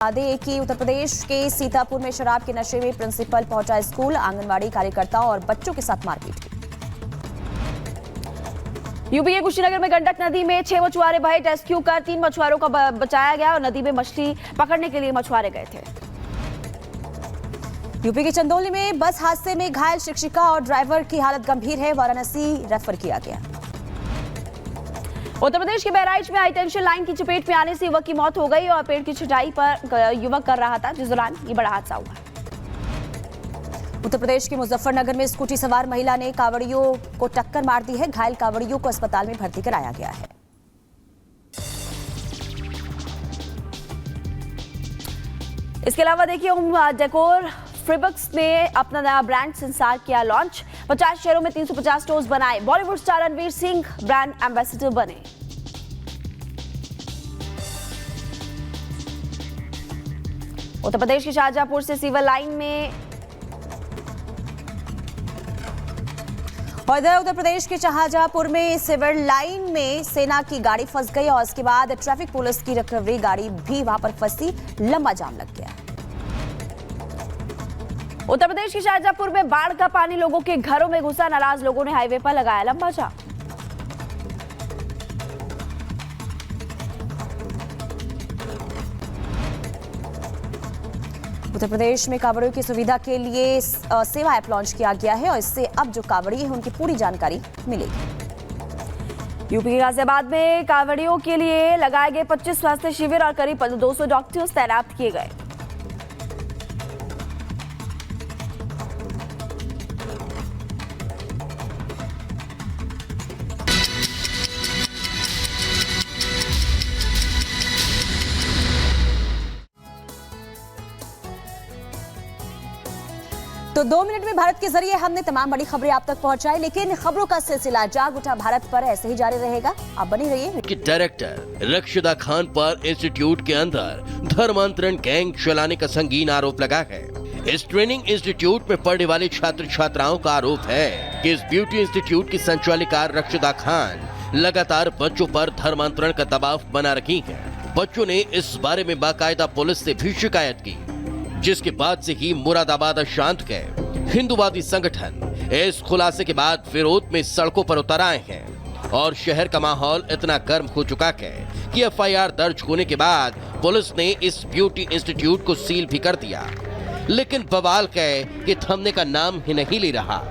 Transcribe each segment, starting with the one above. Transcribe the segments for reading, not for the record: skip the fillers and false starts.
आदे कि उत्तर प्रदेश के सीतापुर में शराब के नशे में प्रिंसिपल पहुंचा स्कूल, आंगनवाड़ी कार्यकर्ताओं और बच्चों के साथ मारपीट हुई। यूपी के कुशीनगर में गंडक नदी में 6 मछुआरे बहे, रेस्क्यू कर 3 मछुआरों को बचाया गया और नदी में मछली पकड़ने के लिए मछुआरे गए थे। यूपी के चंदौली में बस हादसे में घायल शिक्षिका और ड्राइवर की हालत गंभीर है, वाराणसी रेफर किया गया। उत्तर प्रदेश के बहराइच में हाई टेंशन लाइन की चपेट में आने से युवक की मौत हो गई और पेड़ की छटाई पर युवक कर रहा था, जिस दौरान ये बड़ा हादसा हुआ। उत्तर प्रदेश के मुजफ्फरनगर में स्कूटी सवार महिला ने कांवड़ियों को टक्कर मार दी है, घायल कांवड़ियों को अस्पताल में भर्ती कराया गया है। इसके अलावा देखिए होम डेकोर फ्रीबक्स ने अपना नया ब्रांड संसार किया लॉन्च, 50 शहरों में 350 स्टोर्स बनाए, Bollywood star Ranveer Singh brand ambassador बने। उत्तर प्रदेश के शाहजहांपुर से सिविल लाइन में उत्तर प्रदेश के शाहजहांपुर में सिविल लाइन में सेना की गाड़ी फंस गई और उसके बाद ट्रैफिक पुलिस की रिकवरी गाड़ी भी वहां पर फंसी, लंबा जाम लग गया। उत्तर प्रदेश के शाहजहांपुर में बाढ़ का पानी लोगों के घरों में घुसा, नाराज लोगों ने हाईवे पर लगाया लंबा जाम। उत्तर प्रदेश में कांवड़ियों की सुविधा के लिए सेवा ऐप लॉन्च किया गया है और इससे अब जो कांवड़ी है उनकी पूरी जानकारी मिलेगी। यूपी के गाजियाबाद में कांवड़ियों के लिए लगाए गए 25 स्वास्थ्य शिविर और करीब 200 डॉक्टर्स तैनात किए गए। तो 2 मिनट में भारत के जरिए हमने तमाम बड़ी खबरें आप तक पहुंचाई, लेकिन खबरों का सिलसिला जाग उठा भारत पर ऐसे ही जारी रहेगा। आप बनी रहिए। डायरेक्टर रक्षदा खान पर इंस्टीट्यूट के अंदर धर्मांतरण गैंग चलाने का संगीन आरोप लगा है। इस ट्रेनिंग इंस्टीट्यूट में पढ़ने वाले छात्र छात्राओं का आरोप है कि इस ब्यूटी इंस्टीट्यूट की संचालिका रक्षदा खान लगातार बच्चों पर धर्मांतरण का दबाव बना रही है। बच्चों ने इस बारे में बाकायदा पुलिस से भी शिकायत की, जिसके बाद से ही मुरादाबाद अशांत के हिंदूवादी संगठन इस खुलासे के बाद विरोध में सड़कों पर उतर आए हैं और शहर का माहौल इतना गर्म हो चुका है कि एफआईआर दर्ज होने के बाद पुलिस ने इस ब्यूटी इंस्टीट्यूट को सील भी कर दिया। लेकिन बवाल है कि थमने का नाम ही नहीं ले रहा।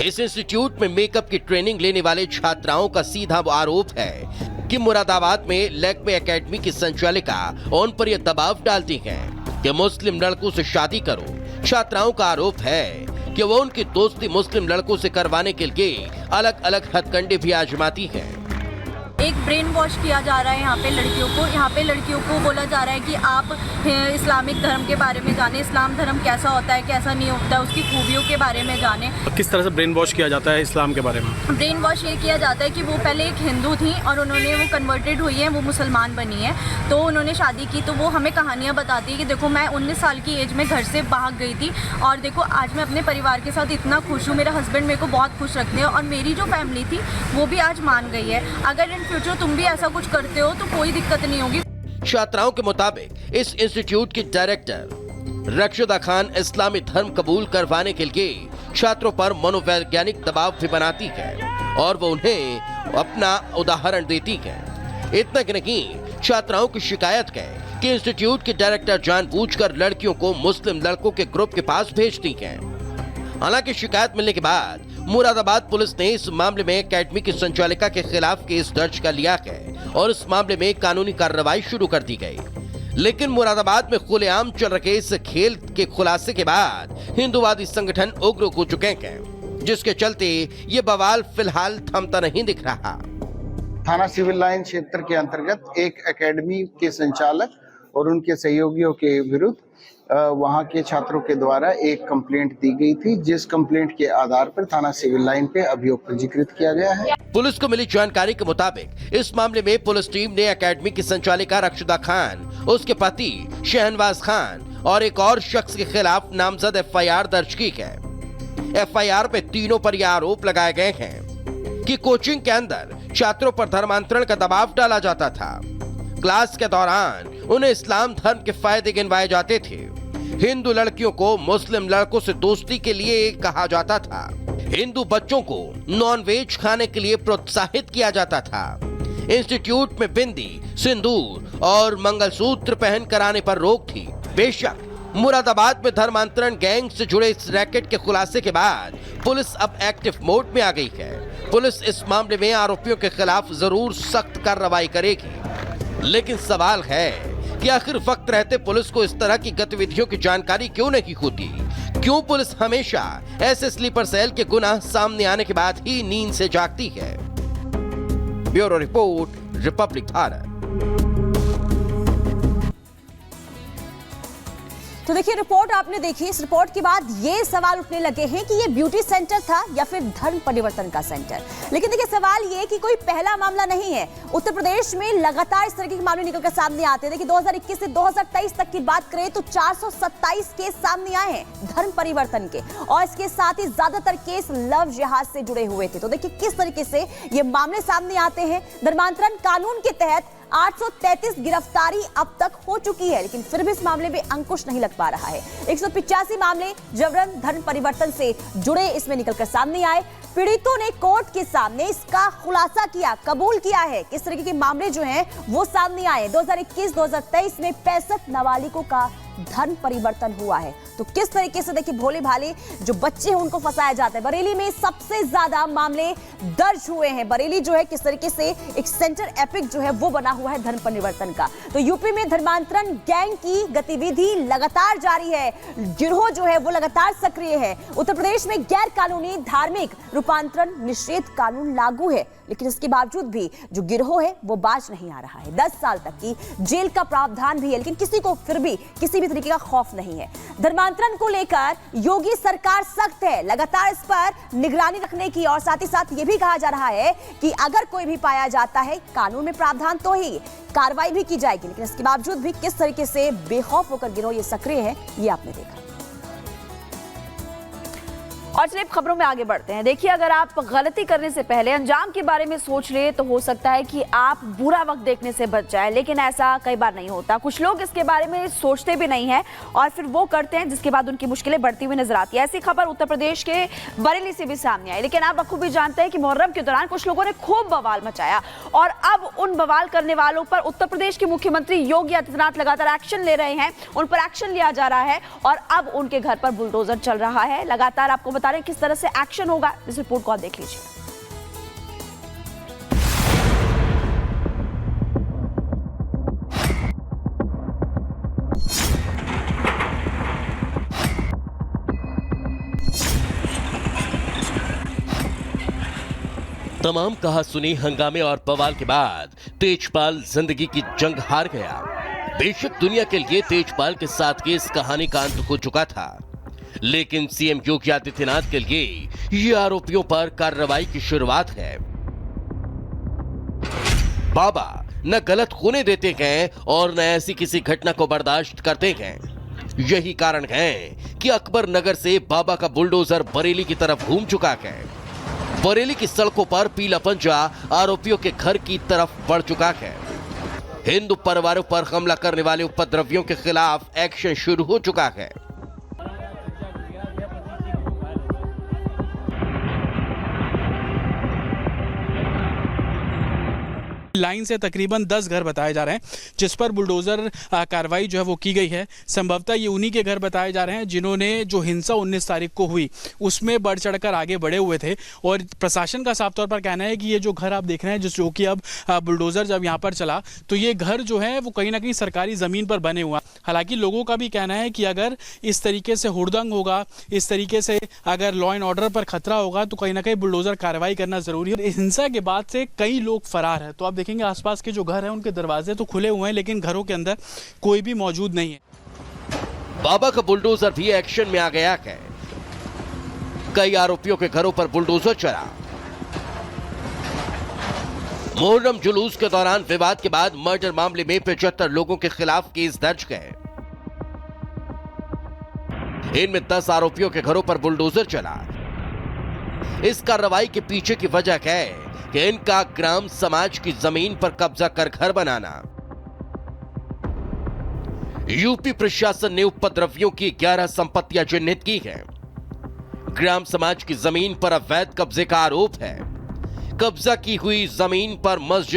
इस इंस्टीट्यूट में मेकअप की ट्रेनिंग लेने वाले छात्राओं का सीधा आरोप है कि मुरादाबाद में लैक्मे एकेडमी की संचालिका उन पर यह दबाव डालती है कि मुस्लिम लड़कों से शादी करो। छात्राओं का आरोप है कि वो उनकी दोस्ती मुस्लिम लड़कों से करवाने के लिए अलग अलग हथकंडे भी आजमाती है। एक ब्रेन वॉश किया जा रहा है यहाँ पे लड़कियों को बोला जा रहा है कि आप इस्लामिक धर्म के बारे में जाने, इस्लाम धर्म कैसा होता है कैसा नहीं होता है, उसकी खूबियों के बारे में जाने। किस तरह से ब्रेन वॉश किया जाता है इस्लाम के बारे में? ब्रेन वॉश ये किया जाता है कि वो पहले एक हिंदू थी और उन्होंने वो कन्वर्टेड हुई है, वो मुसलमान बनी है, तो उन्होंने शादी की, तो वो हमें कहानियाँ बताती है कि देखो मैं 19 साल की एज में घर से भाग गई थी और देखो आज मैं अपने परिवार के साथ इतना खुश हूँ, मेरा हस्बैंड मेरे को बहुत खुश रखते हैं और मेरी जो फैमिली थी वो भी आज मान गई है। अगर इन फ्यूचर तुम भी ऐसा कुछ करते हो तो कोई दिक्कत नहीं होगी। छात्राओं के मुताबिक इस इंस्टीट्यूट की डायरेक्टर रक्षदा खान इस्लामी धर्म कबूल करवाने के लिए छात्रों पर मनोवैज्ञानिक दबाव भी बनाती है और वो उन्हें अपना उदाहरण देती है। इतना कि नहीं, छात्राओं की शिकायत है कि इंस्टीट्यूट के डायरेक्टर जानबूझकर लड़कियों को मुस्लिम लड़कों के ग्रुप के पास भेजती है। हालांकि शिकायत मिलने के बाद मुरादाबाद पुलिस ने इस मामले में एकेडमी की संचालिका के खिलाफ केस दर्ज कर लिया है और इस मामले में कानूनी कार्रवाई शुरू कर दी गई। लेकिन मुरादाबाद में खुलेआम चल रहे इस खेल के खुलासे के बाद हिंदूवादी संगठन उग्र हो चुके हैं, जिसके चलते ये बवाल फिलहाल थमता नहीं दिख रहा। थाना सिविल लाइन क्षेत्र के अंतर्गत एक एकेडमी के संचालक और उनके सहयोगियों के विरुद्ध वहां के छात्रों के द्वारा एक कंप्लेंट दी गई थी, जिस कंप्लेंट के आधार पर थाना सिविल लाइन पे अभियोग पंजीकृत किया गया है। पुलिस को मिली जानकारी के मुताबिक इस मामले में पुलिस टीम ने एकेडमी की संचालिका रक्षदा खान, उसके पति शहनवाज खान और एक और शख्स के खिलाफ नामजद एफआईआर दर्ज की है। एफआईआर में तीनों पर यह आरोप लगाए गए हैं कि कोचिंग के अंदर छात्रों पर धर्मांतरण का दबाव डाला जाता था। क्लास के दौरान उन्हें इस्लाम धर्म के फायदे गिनवाए जाते थे। हिंदू लड़कियों को मुस्लिम लड़कों से दोस्ती के लिए कहा जाता था। हिंदू बच्चों को नॉनवेज खाने के लिए प्रोत्साहित किया जाता था। इंस्टीट्यूट में बिंदी, सिंदूर और मंगलसूत्र पहन कर आने पर रोक थी। बेशक मुरादाबाद में धर्मांतरण गैंग से जुड़े इस रैकेट के खुलासे के बाद पुलिस अब एक्टिव मोड में आ गई है। पुलिस इस मामले में आरोपियों के खिलाफ जरूर सख्त कार्रवाई करेगी, लेकिन सवाल है कि आखिर वक्त रहते पुलिस को इस तरह की गतिविधियों की जानकारी क्यों नहीं होती? क्यों पुलिस हमेशा ऐसे स्लीपर सेल के गुनाह सामने आने के बाद ही नींद से जागती है? Bureau report, Republic Bharat. तो देखिए, रिपोर्ट आपने देखी। इस रिपोर्ट के बाद ये सवाल उठने लगे हैं कि ये ब्यूटी सेंटर था या फिर धर्म परिवर्तन का सेंटर। लेकिन देखिए, सवाल ये कि कोई पहला मामला नहीं है। उत्तर प्रदेश में लगातार इस तरह के मामले निकलकर सामने आते हैं। देखिए, 2021 से 2023 तक की बात करें तो 427 केस सामने आए हैं धर्म परिवर्तन के, और इसके साथ ही ज्यादातर केस लव जिहाद से जुड़े हुए थे। तो देखिए किस तरीके से ये मामले सामने आते हैं। धर्मांतरण कानून के तहत 833 गिरफ्तारी अब तक हो चुकी है, लेकिन फिर भी इस मामले में अंकुश नहीं लग पा रहा है। 185 मामले जबरन धर्म परिवर्तन से जुड़े इसमें निकलकर सामने आए। पीड़ितों ने कोर्ट के सामने इसका खुलासा किया, कबूल किया है किस तरीके के मामले जो हैं वो सामने आए। 2021-2023 में 65 नाबालिगों का धर्म परिवर्तन हुआ है। तो किस तरीके से देखिए भोले भाले जो बच्चे हैं उनको फंसाया जाता है। बरेली में सबसे ज्यादा मामले दर्ज हुए हैं। बरेली जो है किस तरीके से एक सेंटर एपिक जो है वो बना हुआ है धर्म परिवर्तन का। तो यूपी में धर्मांतरण गैंग की गतिविधि लगातार जारी है, गिरोह जो है वो लगातार सक्रिय है। उत्तर प्रदेश में गैर कानूनी धार्मिक रूपांतरण निषेध कानून लागू है, लेकिन इसके बावजूद भी जो गिरोह है वो बाज नहीं आ रहा है। 10 साल तक की जेल का प्रावधान भी है, लेकिन किसी को फिर भी किसी भी तरीके का खौफ नहीं है। धर्मांतरण को लेकर योगी सरकार सख्त है, लगातार इस पर निगरानी रखने की, और साथ ही साथ ये भी कहा जा रहा है कि अगर कोई भी पाया जाता है कानून में प्रावधान तो ही कार्रवाई भी की जाएगी। लेकिन इसके बावजूद भी किस तरीके से बेखौफ होकर गिरोह ये सक्रिय है, ये आपने देखा। और चलिए खबरों में आगे बढ़ते हैं। देखिए, अगर आप गलती करने से पहले अंजाम के बारे में सोच ले तो हो सकता है कि आप बुरा वक्त देखने से बच जाए, लेकिन ऐसा कई बार नहीं होता। कुछ लोग इसके बारे में सोचते भी नहीं है और फिर वो करते हैं, जिसके बाद उनकी मुश्किलें बढ़ती हुई नजर आती है। ऐसी खबर उत्तर प्रदेश के बरेली से भी सामने आई। लेकिन आप बखूबी जानते हैं कि मुहर्रम के दौरान कुछ लोगों ने खूब बवाल मचाया, और अब उन बवाल करने वालों पर उत्तर प्रदेश के मुख्यमंत्री योगी आदित्यनाथ लगातार एक्शन ले रहे हैं। उन पर एक्शन लिया जा रहा है और अब उनके घर पर बुलडोजर चल रहा है। लगातार आपको बता रहे हैं किस तरह से एक्शन होगा। इस रिपोर्ट को आप देख लीजिए। तमाम कहा सुनी हंगामे और बवाल के बाद तेजपाल जिंदगी की जंग हार गया। बेशक दुनिया के लिए तेजपाल के साथ केस कहानी का अंत हो चुका था, लेकिन सीएम योगी आदित्यनाथ के लिए ये आरोपियों पर कार्रवाई की शुरुआत है। बाबा न गलत होने देते गए और न ऐसी किसी घटना को बर्दाश्त करते गए। यही कारण है कि अकबर नगर से बाबा का बुलडोजर बरेली की तरफ घूम चुका है। बरेली की सड़कों पर पीला पंजा आरोपियों के घर की तरफ बढ़ चुका है। हिंदू परिवारों पर हमला करने वाले उपद्रवियों के खिलाफ एक्शन शुरू हो चुका है। लाइन से तकरीबन 10 घर बताए जा रहे हैं जिस पर बुलडोजर कार्रवाई जो है वो की गई है। संभवतः ये उन्हीं के घर बताए जा रहे हैं जिन्होंने जो हिंसा 19 तारीख को हुई उसमें बढ़ चढ़कर आगे बढ़े हुए थे। और प्रशासन का साफ तौर पर कहना है कि ये जो घर आप देख रहे हैं जो कि अब बुलडोजर जब यहाँ पर चला तो ये घर जो है वो कहीं ना कहीं सरकारी ज़मीन पर बने हुआ। हालांकि लोगों का भी कहना है कि अगर इस तरीके से हुड़दंग होगा, इस तरीके से अगर लॉ एंड ऑर्डर पर खतरा होगा तो कहीं ना कहीं बुलडोजर कार्रवाई करना जरूरी है। हिंसा के बाद से कई लोग फरार हैं। तो आप देखेंगे आसपास के जो घर हैं उनके दरवाजे तो खुले हुए हैं, लेकिन घरों के अंदर कोई भी मौजूद नहीं है। बाबा का बुलडोजर भी एक्शन में आ गया है। कई आरोपियों के घरों पर बुलडोजर चला। मुहर्रम जुलूस के दौरान विवाद के बाद मर्डर मामले में 75 लोगों के खिलाफ केस दर्ज गए। इनमें 10 आरोपियों के घरों पर बुलडोजर चला। इस कार्रवाई के पीछे की वजह है कि इनका ग्राम समाज की जमीन पर कब्जा कर घर बनाना। यूपी प्रशासन ने उपद्रवियों की 11 संपत्तियां चिन्हित की हैं। ग्राम समाज की जमीन पर अवैध कब्जे का आरोप है। कब्जा की हुई जमीन पर मस्जिद